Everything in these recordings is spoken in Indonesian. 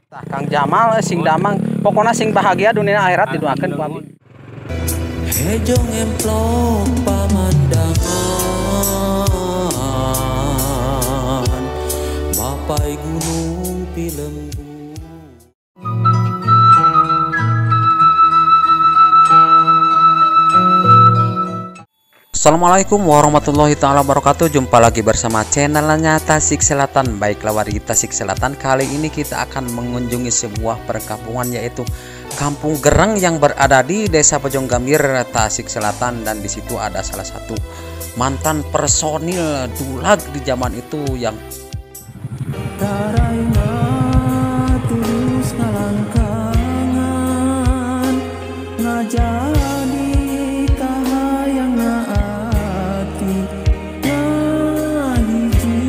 Tah Kang Jamal sing damang pokoknya sing bahagia dunia akhirat didoakeun ku abdi. Hejong emplok pamandangan mapai gunung Pilembu. Assalamualaikum warahmatullahi taala wabarakatuh. Jumpa lagi bersama channelnya Tasik Selatan. Baiklah wargi Tasik Selatan, kali ini kita akan mengunjungi sebuah perkampungan yaitu Kampung Gereng yang berada di Desa Pejonggamir, Tasik Selatan, dan di situ ada salah satu mantan personil Dulag di zaman itu yang tulus ngalangkangan ngajadi kahayang naati ngahiji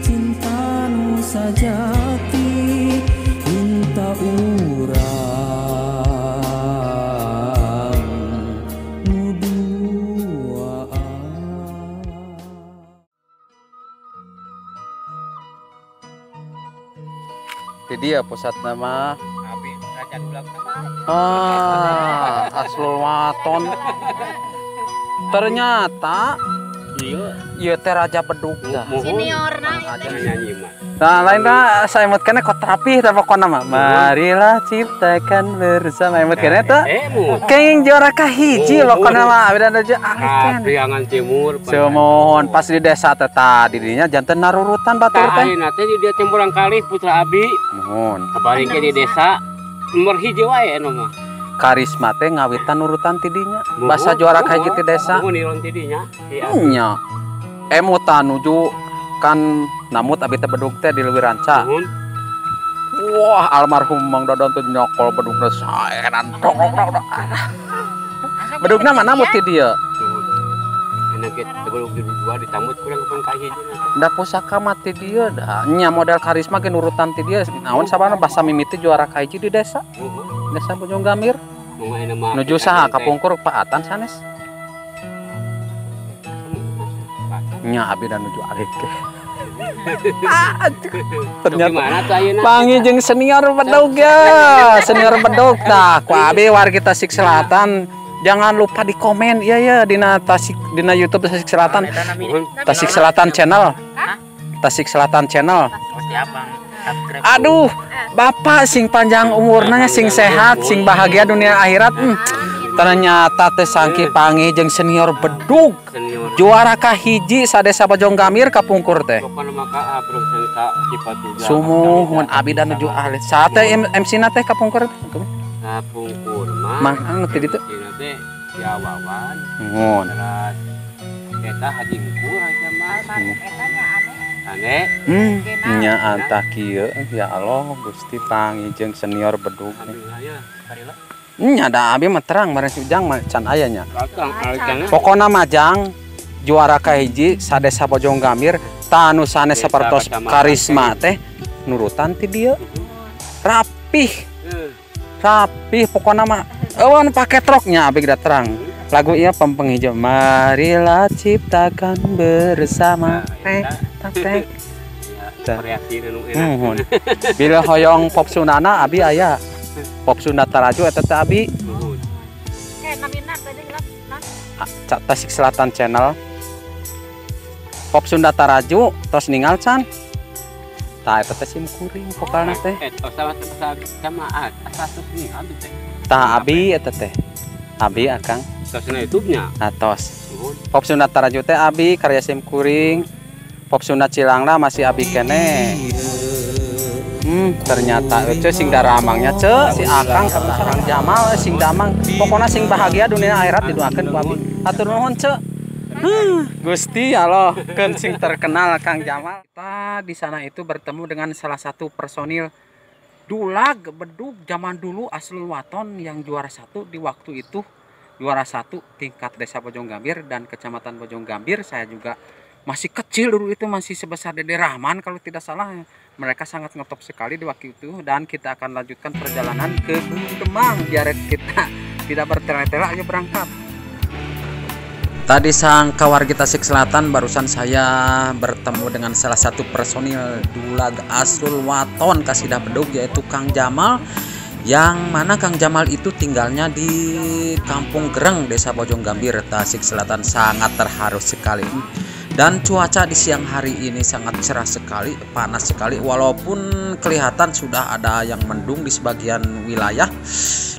cinta nu sajati minta urang nu duaan. Jadi ya pusat nama Abi Raja Dulag nama. Aslul Waton. Ternyata iya teh Raja Bedug dah. Seniorna nyanyi mah. Nah lainnya saya imutkannya kok rapih tapi kok nama marilah ciptakan bersama imutkannya tuh kayaknya juara kahiji loh kok nama abis aja Priangan Timur. semohon pas di desa teta dirinya jantan narurutan batur teh nanti dia cemburang kali putra Abi. mohon Kabarnya di desa nomor hiji wae anu mah. karisma teh ngawitan nurutan tidinya bahasa juara kahiji ti desa Nuhun iron tidinya. nya emutan nuju kan namut abi teh bedug teh di leuwih ranca. Wah, almarhum Mang Dodon tuh nyokol bedugna saenan dong. Bedugna mana namut ti dieu? Enak kita bedug di dua ditambut kurang pun kahiji. Da pusaka mati dieu da. Nya model karisma ge nurutan ti dieu. Naon sabana basa mimiti juara kahiji di desa. Desa Pejonggamir. Nuju saha kapungkur paatan sanes. Nya abi dan nuju alik ke. Ternyata pangi jeung senior bedog ya. Senior bedog tah ku abi wargi Tasik Selatan. Jangan lupa di komen ya dina YouTube Tasik Selatan. Tasik Selatan channel. Tasik Selatan channel. Aduh, Bapak sing panjang umurna, sing sehat, sing bahagia dunia akhirat. Ternyata teh sangki pangi jeung senior bedug. Juara kahiji sa Desa Pejonggamir kapungkur teh. Sumuhun abi dan nuju ahli. Saat teh MC-na teh kapungkur. Kapungkur mah. Mang teh ditu. Teh ya Wawan. Nuhun. Eta hajingkur aja mah. Aneh. Nya antah kieu ya Allah Gusti pangi jeung senior bedug. Nya da abi mah terang maren si Ujang mah can aya nya. Pokona Majang juara kahiji sa Desa Pejonggamir tanu sanes sapertos karisma teh nurutan ti dieu. Rapih pokona mah eueun pake troknya abi da terang. Lagu ieu pempeng hijau marilah ciptakan bersama tek. Bila hoyong pop Sundana abi aya. Pop Sunda Taraju eta teh abi. Tasik Selatan channel. Pop Sunda Taraju tos ningal can. Tah eta teh sim kuring vokalna teh. Tah abi eta teh. Abi akang. Tasna YouTube-nya. Atos. Pop Sunda Taraju teh abi karya sim kuring. Pop Sunda Cilangna masih abi kene. Ternyata itu sing daramangnya si akang Kang Jamal sing damang pokoknya sing bahagia dunia akhirat didoakeun ku abi. Atur nuhun Gusti Allah keun sing terkenal Kang Jamal. Kita di sana itu bertemu dengan salah satu personil Dulag bedug zaman dulu Aslul Waton yang juara satu di waktu itu. Juara satu tingkat Desa Pejonggamir dan Kecamatan Pejonggamir. Saya juga masih kecil dulu itu, masih sebesar Dede Rahman kalau tidak salah. Mereka sangat ngetop sekali di waktu itu, dan kita akan lanjutkan perjalanan ke Gunung Demang biar kita tidak bertele-tele aja berangkat. Tadi sang kawargi Tasik Selatan barusan saya bertemu dengan salah satu personil Dulag Asul Waton Kasidah Bedug, yaitu Kang Jamal, yang mana Kang Jamal itu tinggalnya di Kampung Gereng, Desa Bojonggambir, Tasik Selatan. Sangat terharu sekali. Dan cuaca di siang hari ini sangat cerah sekali, panas sekali, walaupun kelihatan sudah ada yang mendung di sebagian wilayah,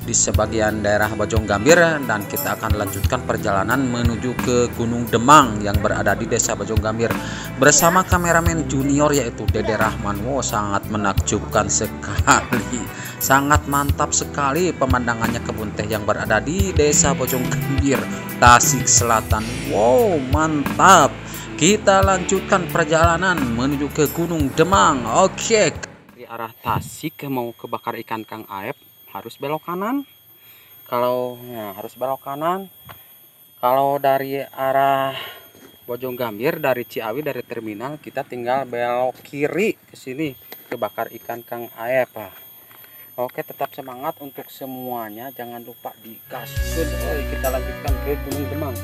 di sebagian daerah Bojonggambir. Dan kita akan lanjutkan perjalanan menuju ke Gunung Demang yang berada di Desa Bojonggambir bersama kameramen junior yaitu Dede Rahman. Wow, sangat menakjubkan sekali, sangat mantap sekali pemandangannya kebun teh yang berada di Desa Bojonggambir, Tasik Selatan. Wow, mantap. Kita lanjutkan perjalanan menuju ke Gunung Demang. Oke. Di arah Tasik mau ke Bakar Ikan Kang Aep harus belok kanan. Harus belok kanan. Kalau dari arah Bojonggambir, dari Ciawi, dari terminal, kita tinggal belok kiri ke sini ke Bakar Ikan Kang Aep. Oke, tetap semangat untuk semuanya. Jangan lupa digaskeun. Kita lanjutkan ke Gunung Demang.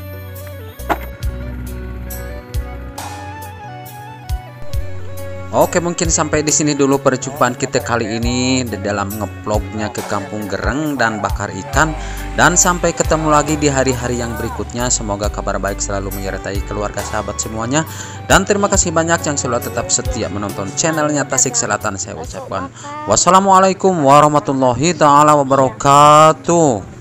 Oke, mungkin sampai di sini dulu perjumpaan kita kali ini di dalam ngevlognya ke Kampung Gereng dan bakar ikan. Dan sampai ketemu lagi di hari-hari yang berikutnya. Semoga kabar baik selalu menyertai keluarga sahabat semuanya. Dan terima kasih banyak yang selalu tetap setia menonton channelnya Tasik Selatan. Saya ucapkan wassalamualaikum warahmatullahi taala wabarakatuh.